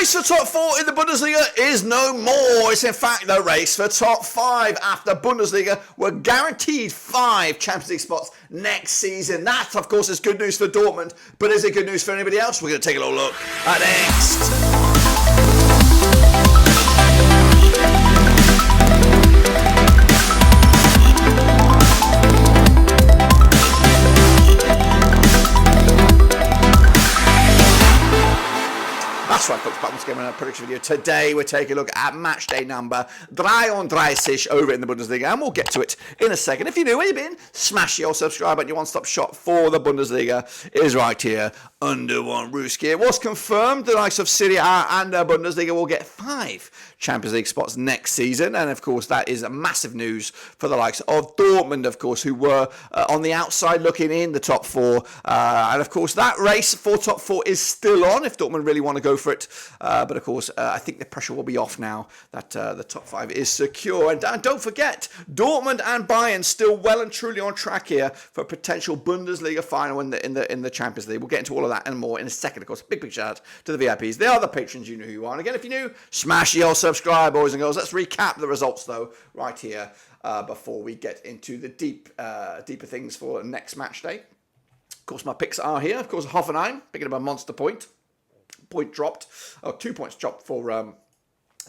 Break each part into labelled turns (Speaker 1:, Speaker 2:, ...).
Speaker 1: race for top 4 in the Bundesliga is no more. It's in fact the race for top 5 after Bundesliga were guaranteed 5 Champions League spots next season. That, of course, is good news for Dortmund, but is it good news for anybody else? We're going to take a little look at next. That's right, folks, back once again in our prediction video. Today we're taking a look at match day number 33 over in the Bundesliga, and we'll get to it in a second. If you're new, where you been? Smash your subscribe button. Your one-stop shop for the Bundesliga is right here under one rooski. It was confirmed the likes of Serie A and the Bundesliga will get 5 Champions League spots next season, and of course that is massive news for the likes of Dortmund, of course, who were on the outside looking in the top 4, and of course that race for top 4 is still on if Dortmund really want to go for it, but of course I think the pressure will be off now that the top 5 is secure. And don't forget, Dortmund and Bayern still well and truly on track here for a potential Bundesliga final in the Champions League. We'll get into all of that and more in a second. Of course, big shout out to the VIPs. They are the patrons. You know who you are. And again, if you're new, smash your subscribe, boys and girls. Let's recap the results though right here before we get into the deeper things for next match day. Of course, my picks are here. Of course, Hoffenheim picking up a monster point. 2 points dropped for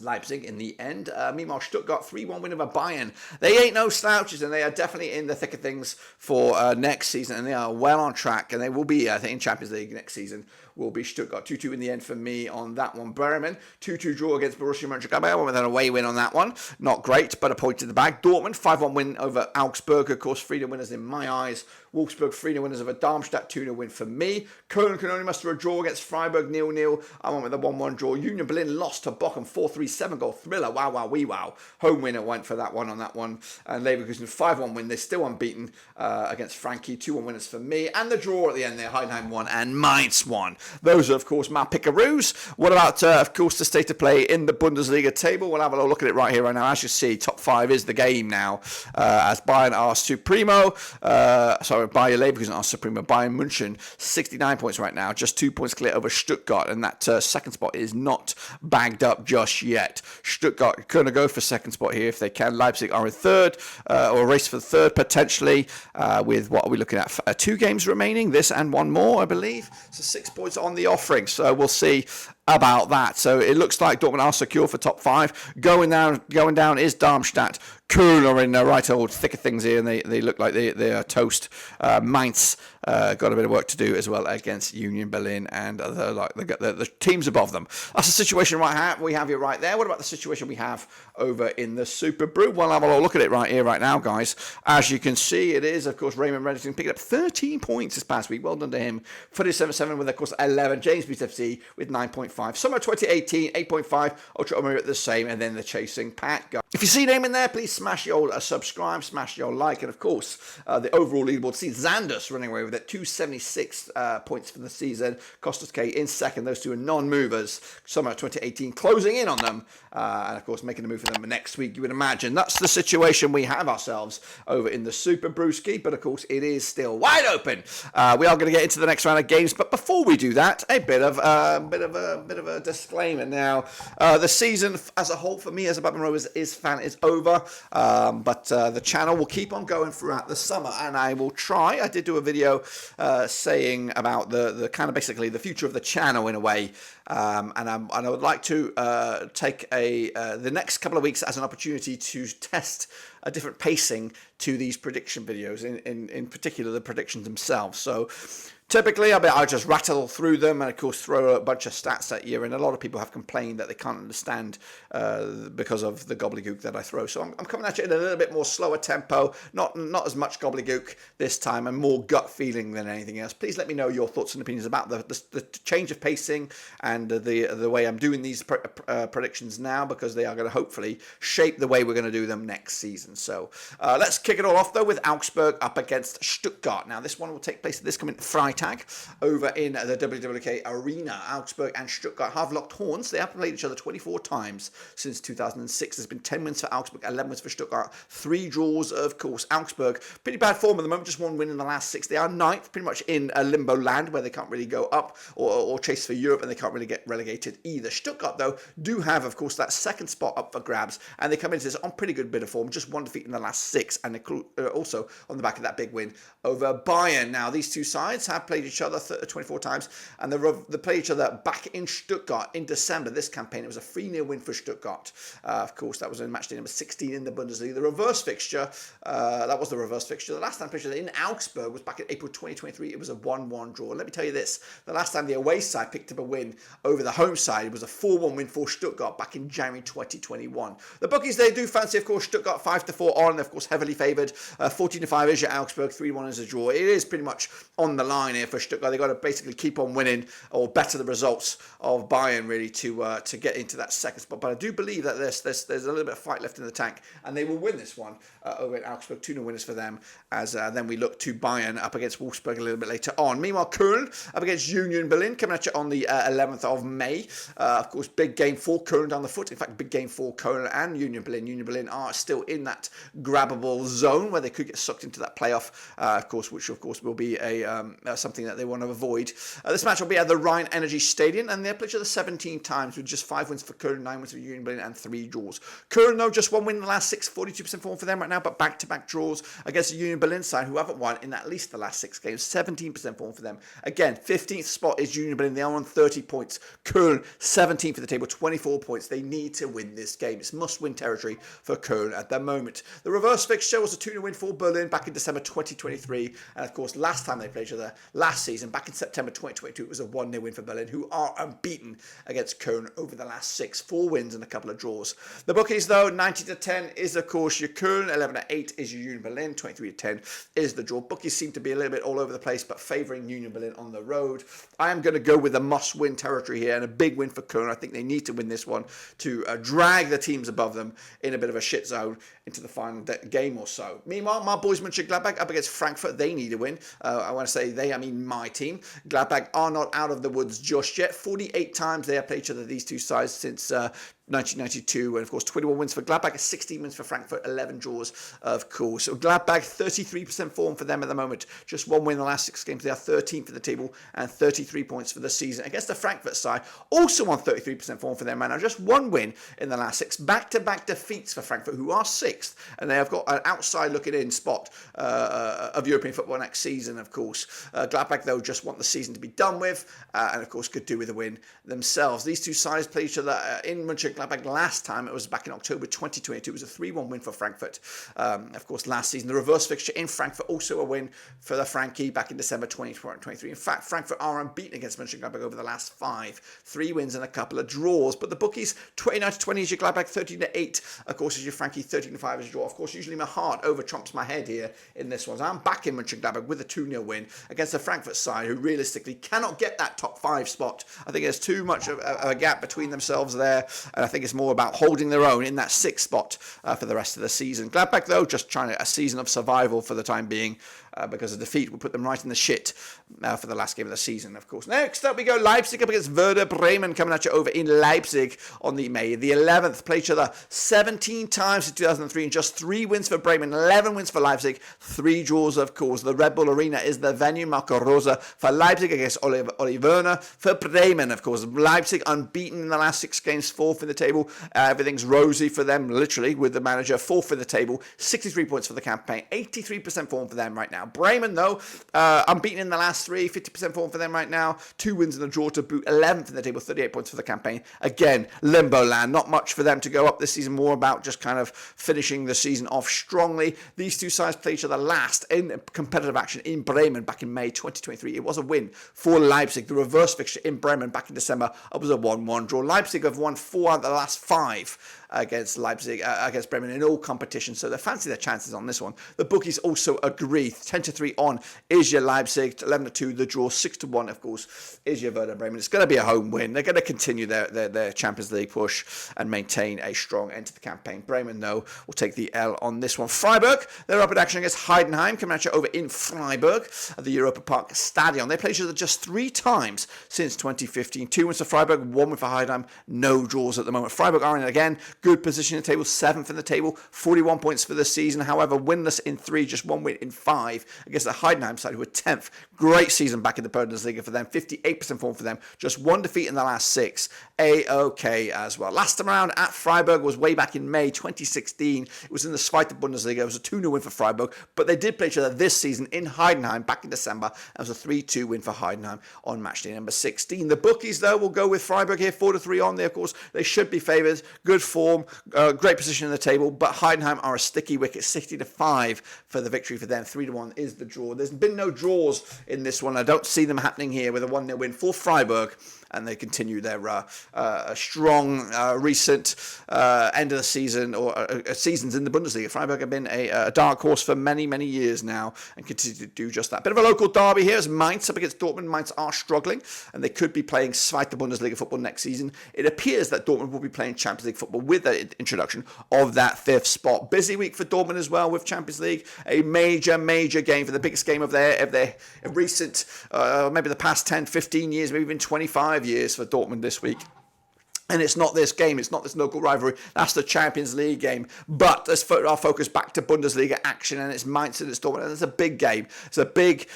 Speaker 1: Leipzig in the end. Meanwhile, Stuttgart 3-1 win over Bayern. They ain't no slouches, and they are definitely in the thick of things for next season, and they are well on track, and they will be, I think, in Champions League next season. Will be Stuttgart 2-2 in the end for me on that one. Bremen 2-2 draw against Borussia Mönchengladbach. Went with an away win on that one. Not great, but a point in the bag. Dortmund 5-1 win over Augsburg. Of course, 3-0 winners in my eyes. Wolfsburg 3-0 winners over Darmstadt. 2-0 win for me. Köln can only muster a draw against Freiburg 0-0. I went with a 1-1 draw. Union Berlin lost to Bochum 4-3 7-goal thriller. Wow. Home winner went for that one on that one. And Leverkusen 5-1 win. They're still unbeaten against Frankie. 2-1 winners for me. And the draw at the end there. Heidenheim 1 and Mainz 1. Those are, of course, my pickaroos. What about, of course, the state of play in the Bundesliga table? We'll have a little look at it right here, right now. As you see, top 5 is the game now. As Bayern are supremo. Bayer Leverkusen are supremo. Bayern München, 69 points right now. Just 2 points clear over Stuttgart. And that second spot is not bagged up just yet. Stuttgart going to go for second spot here if they can. Leipzig are in third, or a race for the third potentially, with what are we looking at? 2 games remaining, this and one more, I believe. So 6 points on the offering, so we'll see about that. So it looks like Dortmund are secure for top 5. Going down is Darmstadt. Köln are in the right old thick of things here, and they look like they are toast. Mainz got a bit of work to do as well against Union Berlin and the teams above them. That's the situation we have here right there. What about the situation we have over in the Super Brew? Well, I'll have a look at it right here, right now, guys. As you can see, it is, of course, Raymond Reddington picking up 13 points this past week. Well done to him. 47-7 with, of course, 11. James Beats FC with 9.5. Summer 2018, 8.5. Ultra Omega at the same, and then the chasing Pat guy. If you see name in there, please smash your subscribe, smash your like, and of course, the overall leaderboard sees Xandus running away with it. 276 points for the season. Costas K in second. Those two are non-movers. Summer 2018 closing in on them, and of course making a move for them next week. You would imagine that's the situation we have ourselves over in the Super Brewski, but of course it is still wide open. We are going to get into the next round of games, but before we do that, a bit of a disclaimer. Now, the season as a whole for me as a Batman Rovers fan is over, but the channel will keep on going throughout the summer, and I will try. I did do a video saying about the kind of basically the future of the channel in a way, and I would like to take the next couple of weeks as an opportunity to test a different pacing to these prediction videos, in particular the predictions themselves. So typically, I just rattle through them and, of course, throw a bunch of stats at you. And a lot of people have complained that they can't understand because of the gobbledygook that I throw. So I'm coming at you in a little bit more slower tempo, not as much gobbledygook this time, and more gut feeling than anything else. Please let me know your thoughts and opinions about the change of pacing and the way I'm doing these predictions now, because they are going to hopefully shape the way we're going to do them next season. So let's kick it all off, though, with Augsburg up against Stuttgart. Now, this one will take place this coming Friday tag over in the WWK Arena. Augsburg and Stuttgart have locked horns. They have played each other 24 times since 2006. There's been 10 wins for Augsburg, 11 wins for Stuttgart, 3 draws, of course. Augsburg, pretty bad form at the moment, just 1 win in the last 6. They are ninth, pretty much in a limbo land where they can't really go up or chase for Europe, and they can't really get relegated either. Stuttgart, though, do have, of course, that second spot up for grabs, and they come into this on pretty good bit of form, just 1 defeat in the last 6, and also on the back of that big win over Bayern. Now, these two sides have played each other 24 times, and they played each other back in Stuttgart in December. This campaign, it was a 3-0 win for Stuttgart. Of course, that was in matchday number 16 in the Bundesliga. The reverse fixture, that was the reverse fixture. The last time played in Augsburg was back in April 2023. It was a 1-1 draw. Let me tell you this, the last time the away side picked up a win over the home side, it was a 4-1 win for Stuttgart back in January 2021. The bookies, they do fancy, of course, Stuttgart 5-4 on, of course, heavily favoured. 14-5 is your Augsburg, 3-1 is a draw. It is pretty much on the line here for Stuttgart. They've got to basically keep on winning or better the results of Bayern, really, to get into that second spot. But I do believe that there's a little bit of fight left in the tank, and they will win this one over at Augsburg. 2-0 winners for them, as then we look to Bayern up against Wolfsburg a little bit later on. Meanwhile, Köln up against Union Berlin, coming at you on the 11th of May. Of course, big game for Köln down the foot. In fact, big game for Köln and Union Berlin. Union Berlin are still in that grabbable zone where they could get sucked into that playoff, of course, which of course will be something that they want to avoid. This match will be at the Rhine Energy Stadium, and they've played each other 17 times with just 5 wins for Köln, 9 wins for Union Berlin, and 3 draws. Köln, though, just 1 win in the last 6, 42% form for them right now, but back-to-back draws against the Union Berlin side, who haven't won in at least the last 6 games. 17% form for them. Again, 15th spot is Union Berlin. They are on 30 points. Köln, 17th for the table, 24 points. They need to win this game. It's must-win territory for Köln at the moment. The reverse fixture was a 2-0 win for Berlin back in December 2023. And, of course, last time they played each other, last season, back in September 2022, it was a 1-0 win for Berlin, who are unbeaten against Köln over the last 6. 4 wins and a couple of draws. The bookies, though, 90-10 is, of course, your Köln. 11-8 is your Union Berlin. 23-10 is the draw. Bookies seem to be a little bit all over the place, but favouring Union Berlin on the road. I am going to go with a must-win territory here and a big win for Köln. I think they need to win this one to drag the teams above them in a bit of a shit zone into the final game or so. Meanwhile, my boys Mönchengladbach up against Frankfurt. They need a win. I want to say they, I mean my team. Gladbach are not out of the woods just yet. 48 times they have played each other, these two sides, since 1992, and of course 21 wins for Gladbach, 16 wins for Frankfurt, 11 draws, of course. So Gladbach, 33% form for them at the moment, just 1 win in the last 6 games. They are 13th for the table and 33 points for the season. Against the Frankfurt side, also on 33% form for them right now, just 1 win in the last 6. Back-to-back defeats for Frankfurt, who are 6th, and they have got an outside looking in spot of European football next season, of course. Gladbach, though, just want the season to be done with, and of course could do with a win themselves. These two sides play each other in Mönchengladbach last time. It was back in October 2022. It was a 3-1 win for Frankfurt. Of course, last season, the reverse fixture in Frankfurt, also a win for the Frankie back in December 2023. In fact, Frankfurt are unbeaten against Mönchengladbach over the last 5. 3 wins and a couple of draws. But the bookies, 29-20 is your Gladbach, 13-8, of course, is your Frankie, 13-5 is your draw. Of course, usually my heart over trumps my head here in this one. So I'm back in Mönchengladbach with a 2-0 win against the Frankfurt side, who realistically cannot get that top 5 spot. I think there's too much of a gap between themselves there, and I think it's more about holding their own in that 6th spot for the rest of the season. Gladbach, though, just trying a season of survival for the time being, because a defeat will put them right in the shit for the last game of the season, of course. Next up we go, Leipzig up against Werder Bremen, coming at you over in Leipzig on the May the 11th. Played each other 17 times in 2003, and just 3 wins for Bremen, 11 wins for Leipzig, 3 draws, of course. The Red Bull Arena is the venue. Marco Rosa for Leipzig against Oli Werner for Bremen, of course. Leipzig unbeaten in the last 6 games, 4th in the table. Everything's rosy for them, literally, with the manager. 4th in the table, 63 points for the campaign, 83% form for them right now. Bremen, though, unbeaten in the last 3, 50% form for them right now. 2 wins and a draw to boot, 11th in the table, 38 points for the campaign. Again, limbo land, not much for them to go up this season, more about just kind of finishing the season off strongly. These two sides play each other last in competitive action in Bremen back in May 2023. It was a win for Leipzig. The reverse fixture in Bremen back in December, it was a 1-1 draw. Leipzig have won 4 out of the last 5 against Bremen in all competitions, so they fancy their chances on this one. The bookies also agree. 10-3 on is your Leipzig, 11-2 the draw, 6-1 of course is your Werder Bremen. It's going to be a home win. They're going to continue their Champions League push and maintain a strong end to the campaign. Bremen, though, will take the L on this one. Freiburg, they're up in action against Heidenheim, coming at you over in Freiburg at the Europa Park Stadion. They played each other just 3 times since 2015. 2 wins for Freiburg, 1 win for Heidenheim. No draws at the moment. Freiburg are in, again, good position in the table, 7th in the table, 41 points for the season. However, winless in 3, just 1 win in 5 against the Heidenheim side, who are 10th. Great season back in the Bundesliga for them, 58% form for them, just 1 defeat in the last 6. A-OK as well. Last time around at Freiburg was way back in May 2016. It was in the Zweite Bundesliga. It was a 2-0 win for Freiburg, but they did play each other this season in Heidenheim back in December. It was a 3-2 win for Heidenheim on matchday number 16. The bookies, though, will go with Freiburg here, 4-3 on there. Of course, they should be favoured. Good form, great position in the table, but Heidenheim are a sticky wicket, 60-5 for the victory for them. 3-1 is the draw. There's been no draws in this one. I don't see them happening here with a 1-0 win for Freiburg, and they continue their strong recent end of the season or seasons in the Bundesliga. Freiburg have been a dark horse for many, many years now and continue to do just that. Bit of a local derby here as Mainz up against Dortmund. Mainz are struggling and they could be playing Zweite Bundesliga football next season. It appears that Dortmund will be playing Champions League football with the introduction of that 5th spot. Busy week for Dortmund as well with Champions League. A major, major game for the biggest game of their recent, maybe the past 10, 15 years, maybe even 25 years for Dortmund this week. And it's not this game, it's not this local rivalry, that's the Champions League game. But let's put our focus back to Bundesliga action, and it's Mainz and it's Dortmund, and it's a big game. It's a big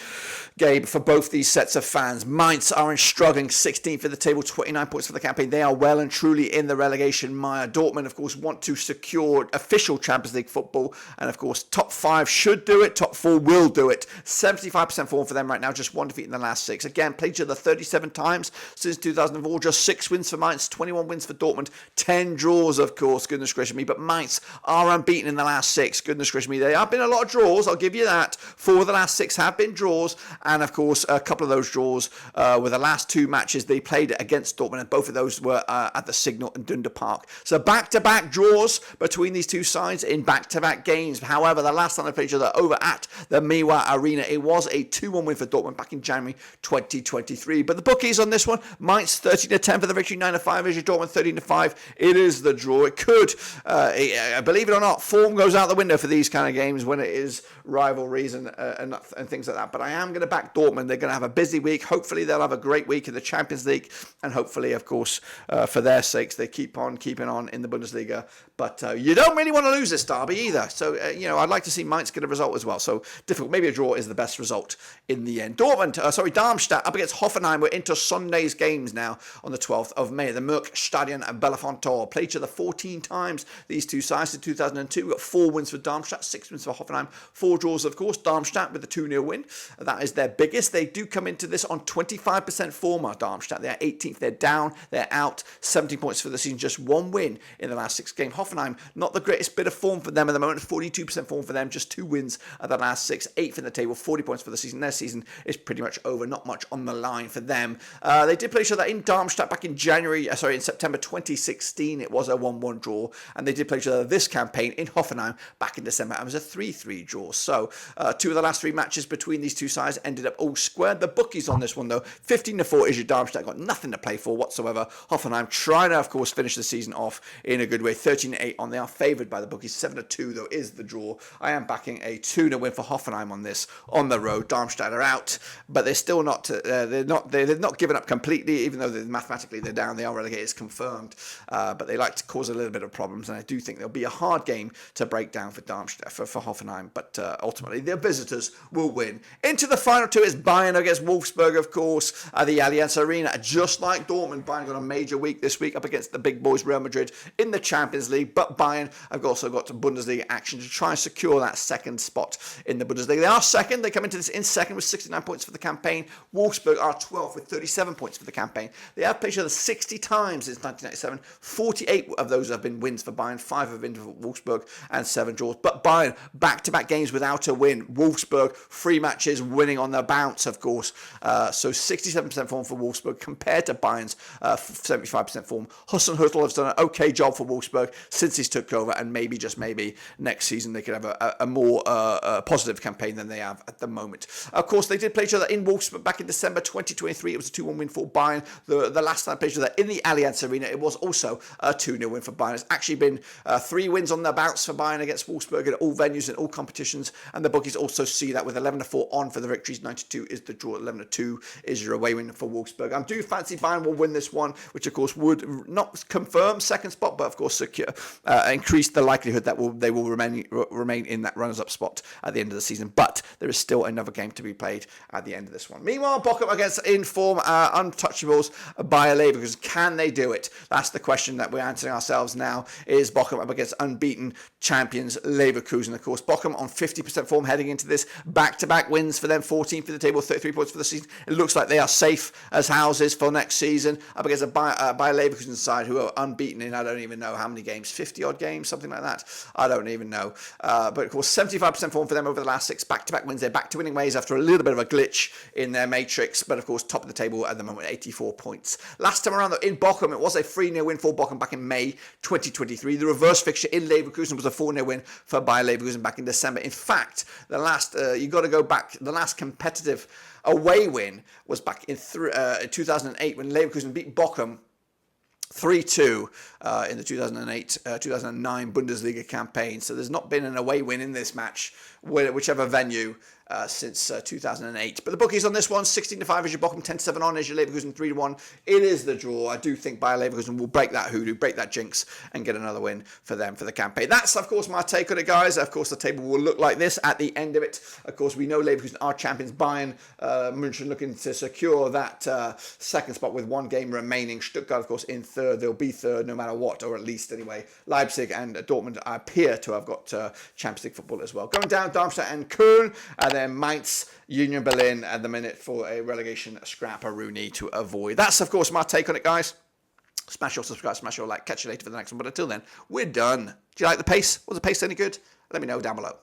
Speaker 1: game for both these sets of fans. Mainz are struggling, 16th in the table, 29 points for the campaign. They are well and truly in the relegation mire. Dortmund, of course, want to secure official Champions League football, and of course, top 5 should do it, top 4 will do it. 75% form for them right now, just 1 defeat in the last 6. Again, played each other 37 times since 2004, just 6 wins for Mainz, 21 wins for Dortmund, 10 draws, of course, goodness gracious me, but Mainz are unbeaten in the last 6, goodness gracious me. There have been a lot of draws, I'll give you that. 4 of the last 6 have been draws, and of course, a couple of those draws were the last 2 matches they played against Dortmund, and both of those were at the Signal and Dunda Park. So back-to-back draws between these two sides in back-to-back games. However, the last time they played each other over at the Miwa Arena, it was a 2-1 win for Dortmund back in January 2023. But the bookies on this one, Mainz 13-10 for the victory, 9-5 is your Dortmund 13-5. It is the draw. It could, believe it or not, form goes out the window for these kind of games when it is rivalries and things like that. But I am going to back Dortmund. They're going to have a busy week. Hopefully they'll have a great week in the Champions League, and hopefully, of course, for their sakes, they keep on keeping on in the Bundesliga. But you don't really want to lose this derby either. So, I'd like to see Mainz get a result as well. So difficult. Maybe a draw is the best result in the end. Darmstadt up against Hoffenheim. We're into Sunday's games now on the 12th of May. The Merck Stadion and Bellefontaine played each other 14 times. These two sides in 2002. We've got 4 wins for Darmstadt, 6 wins for Hoffenheim, 4 draws, of course. Darmstadt with a 2-0 win. That is their biggest. They do come into this on 25% form. Darmstadt, they're 18th. They're down. They're out. 17 points for the season. Just 1 win in the last 6 games. Hoffenheim, not the greatest bit of form for them at the moment. 42% form for them. Just 2 wins at the last 6. 8th in the table. 40 points for the season. Their season is pretty much over. Not much on the line for them. They did play each other in Darmstadt back in in September 2016. It was a 1-1 draw. And they did play each other this campaign in Hoffenheim back in December. It was a 3-3 draw. So 2 of the last 3 matches between these two sides ended up all squared. The bookies on this one, though, 15-4 is your Darmstadt. Got nothing to play for whatsoever. Hoffenheim trying to, of course, finish the season off in a good way. 13-8 on. They are favoured by the bookies. 7-2, though, is the draw. I am backing a 2-0 win for Hoffenheim on this on the road. Darmstadt are out, but they're still not. They're not given up completely, even though mathematically they're down. They are relegated, it's confirmed. But they like to cause a little bit of problems, and I do think there'll be a hard game to break down for Darmstadt for Hoffenheim. But ultimately, their visitors will win. Into the final 2 is Bayern against Wolfsburg, of course, at the Allianz Arena. Just like Dortmund, Bayern got a major week this week up against the big boys Real Madrid in the Champions League. But Bayern have also got some Bundesliga action to try and secure that 2nd spot in the Bundesliga. They are 2nd. They come into this in 2nd with 69 points for the campaign. Wolfsburg are 12th with 37 points for the campaign. They have played each other 60 times since 1997. 48 of those have been wins for Bayern, 5 have been for Wolfsburg, and 7 draws. But Bayern, back-to-back games without a win. Wolfsburg, 3 matches, winning on the bounce, of course. So 67% form for Wolfsburg compared to Bayern's 75% form. Hüttel has done an okay job for Wolfsburg since he's took over, and maybe, just maybe, next season they could have a more positive campaign than they have at the moment. Of course, they did play each other in Wolfsburg back in December 2023. It was a 2-1 win for Bayern. The last time they played each other in the Allianz Arena, it was also a 2-0 win for Bayern. It's actually been 3 wins on the bounce for Bayern against Wolfsburg in all venues and all competitions, and the bookies also see that with 11-4 on for the victories. 92 is the draw, 11-2 is your away win for Wolfsburg. I do fancy Bayern will win this one, which of course would not confirm second spot, but of course secure, increase the likelihood that they will remain in that runners-up spot at the end of the season. But there is still another game to be played at the end of this one. Meanwhile, Bochum against in-form untouchables Bayer Leverkusen. Can they do it? That's the question that we're answering ourselves now. Is Bochum up against unbeaten champions Leverkusen? Of course, Bochum on 50% form heading into this. Back-to-back wins for them, 14 for the table, 33 points for the season. It looks like they are safe as houses for next season, up against a Bayer Leverkusen side who are unbeaten in I don't even know how many games, 50-odd games, something like that. I don't even know. But of course, 75% form for them over the last 6 back-to-back wins. They're back to winning ways after a little bit of a glitch in their matrix, but of course, top of the table at the moment, 84 points. Last time around, though, in Bochum, it was a 3-0 win for Bochum back in May 2023. The reverse fixture in Leverkusen was a 4-0 win for Bayer Leverkusen back in December. In fact, the last, you got to go back, the last competitive away win was back in 2008 when Leverkusen beat Bochum 3-2 in the 2008-2009 Bundesliga campaign. So there's not been an away win in this match, whichever venue, since 2008. But the bookies on this one, 16-5 is your Bochum, 10-7 on is your Leverkusen, 3-1. It is the draw. I do think Bayer Leverkusen will break that hoodoo, break that jinx, and get another win for them for the campaign. That's, of course, my take on it, guys. Of course, the table will look like this at the end of it. Of course, we know Leverkusen are champions. Bayern München looking to secure that second spot with 1 game remaining. Stuttgart, of course, in third. They'll be third no matter what, or at least anyway. Leipzig and Dortmund appear to have got Champions League football as well. Going down, Darmstadt and Köln, and then Mainz, Union Berlin at the minute for a relegation scrapperoonie to avoid. That's, of course, my take on it, guys. Smash your subscribe, smash your like. Catch you later for the next one. But until then, we're done. Do you like the pace? Was the pace any good? Let me know down below.